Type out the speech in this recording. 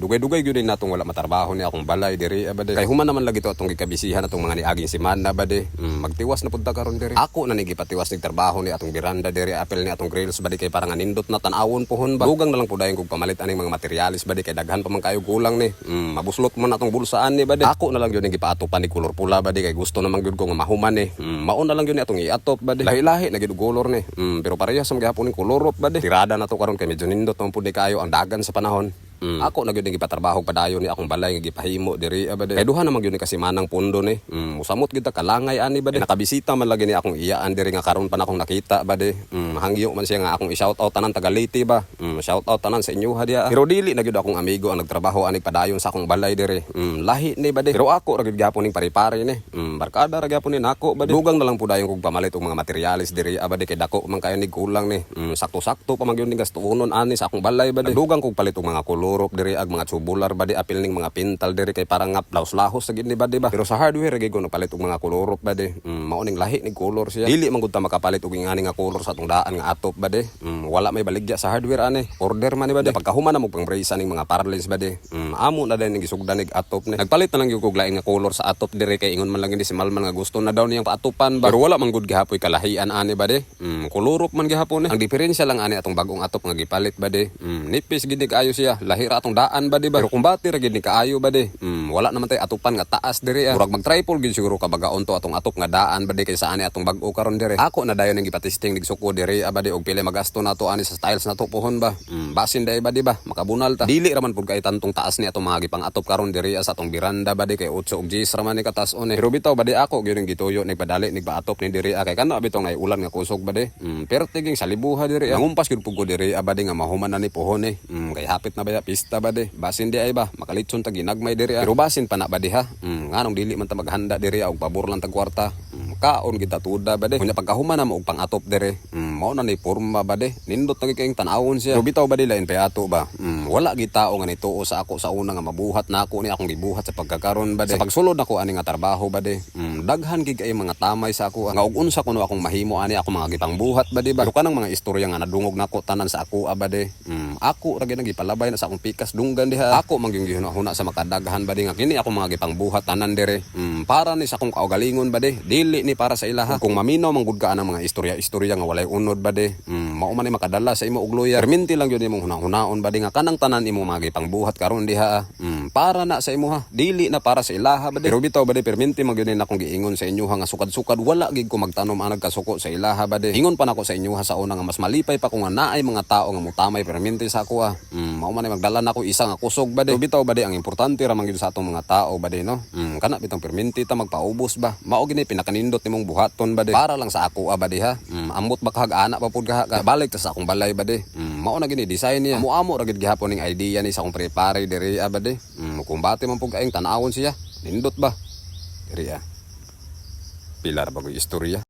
Dugay-dugay gyud natong wala matrabaho ni akong balay diri abade. Kay human naman lagi to atong gikabisihan atong mga niaging semana bade. Magtiwas na pud ta karon diri. Ako na nigipatiwas nig trabaho ni atong beranda diri apel ni atong grills bade kay parang nindot na tan-awon pohon ba. Dugang na lang pud dayon kog pamalit aning mga materialis bade kay daghan pa man kayo gulang ni. Mabuslot man atong bulsaan ni bade. Ako na lang gyud gipatupan ni kulor pula bade kay gusto naman gyud ko nga mahuman ni. Mao na lang gyud ni atong iatop bade. Lahi-lahi na gyud kolor ni. Pero parehas sa gyapon ning kolorop bade. Tirada na to karon kay medyo nindot man pud kayo ang dagan sa panahon. Ako na gyud gipatrabaho padayon ni akong balay nga gipahimo diri abade. Kay duha naman gyud ni kasi manang pundo ni. Musamot gyud ta kalangay ani bade. Nakabisita man lagi ni akong iyaan diri nga karon pa na akong nakita bade. Hangyo man siya nga akong i-shout out tanan taga Leyte ba. Shout out tanan sa inyo ha dia. Pero dili na gyud akong amigo ang nagtrabaho ani padayon sa akong balay diri. Lahi ni bade. Pero ako ra gyud gyapon ning pare-pare ni. Barkada ra gyapon ni nako bade. Dugang na lang pud dayon kog pamalit og mga materialis diri abade kay dako man kayo ni kulang ni. Sakto-sakto pa man gyud ni gastuonon ani sa akong balay bade. Dugang kog palit og mga kolorop diri ag mga tubular bade apil ning mga pintal diri kay parang nga lahos-lahos sa gid ni bade ba. Pero sa hardware gyud ko napalit og mga kolorop bade. Mao ning lahi ning color siya. Dili man gud ta makapalit og ingani nga color sa atong daan nga atop bade. Wala may baligya sa hardware ani. Order man ni bade. Pagkahuman na mo pang brace ning mga parlins bade. Amo na din ning gisugdan ning atop ni. Nagpalit na lang gyud kog laing nga color sa atop diri kay ingon man lang ni si Malman nga gusto na daw niyang paatupan ba. Pero wala man gud gihapoy kalahian ani bade. Kolorop man gihapon ni. Ang diferensya lang ani atong bagong atop nga gipalit bade. Nipis gid ni kaayo siya. Lahira atong daan bade ba. Pero kung bati ra gid ni kaayo bade. Wala naman tay atupan nga taas diri. Murag mag-triple gid siguro kabagaon to atong atop nga daan bade kay sa ani atong bag-o karon diri. Ako na dayon ning gipatesting nig suko diri abade og pila magasto nato ani sa styles nato pohon ba. Basin day bade ba makabunal ta. Dili ra man pud kay tantong taas ni atong mga gipang atop karon diri sa atong beranda bade kay 8 og 10 ra man ni katas-on ni. Pero bitaw bade ako gyud ning gituyo nig padali nig paatop ni diri kay kana bitong ay ulan nga kusog bade. Pertiging sa libuha diri. Ngumpas gyud pud ko diri abade nga mahuman na ni pohon ni. Kay hapit na ba pista bade. Basin di ay ba makalitson ta ginagmay diri. Pero basin pa na bade ha. Nganong dili man ta maghanda diri og pabor lang tag kwarta. Kaon kita tuda bade. Kunya pagkahuman na mo og pang-atop diri. Mao na ni porma bade. Nindot na kay tan-awon siya. Pero bitaw bade lain payato ba. Wala gid tao nga nituo sa ako sa una nga mabuhat na ako ni akong gibuhat sa pagkakaron bade. Sa pagsulod nako ani nga trabaho bade. Daghan gid kay mga tamay sa ako. Nga og unsa kuno akong mahimo ani ako mga gipangbuhat bade ba. Pero kanang mga istorya nga nadungog nako tanan sa ako bade. Ako ra gid nagipalabay na sa akong pikas dunggan diha. Ako mangyong gihuna-huna sa makadaghan bade nga kini ako mga gipangbuhat tanan dire. Para ni sa akong kaugalingon bade. Dili ni para sa ilaha. Kung maminaw man gud ka ang mga istorya nga walay unod bade. Mao man ni makadala sa imo og lawyer. Perminti lang gyud imong hunahunahon bade nga kanang tanan imo mga gipangbuhat karon diha. Para na sa imo ha. Dili na para sa ilaha bade. Pero bitaw bade perminti man gyud na akong giingon sa inyo nga sukad-sukad wala gid ko magtanom ang nagkasuko sa ilaha bade. Ingon pa nako sa inyo sa una nga mas malipay pa kung naay mga tao nga mutamay perminti sa ako ha. Mao man ni magdala nako isa nga kusog bade. Pero bitaw bade ang importante ra man gyud sa atong mga tao bade no. Kana bitong perminti ta magpaubos ba. Mao gini pinakanindot nimong buhaton bade. Para lang sa ako bade ha. Ambot bakag ana pa pud ka balik ta sa akong balay bade. Mao na gini design niya. Amo ra gid gihapon ning idea ni sa akong prepare diri bade. Kung bati man pud kaayong tan-awon siya. Nindot ba? Diri Pilar bago istorya.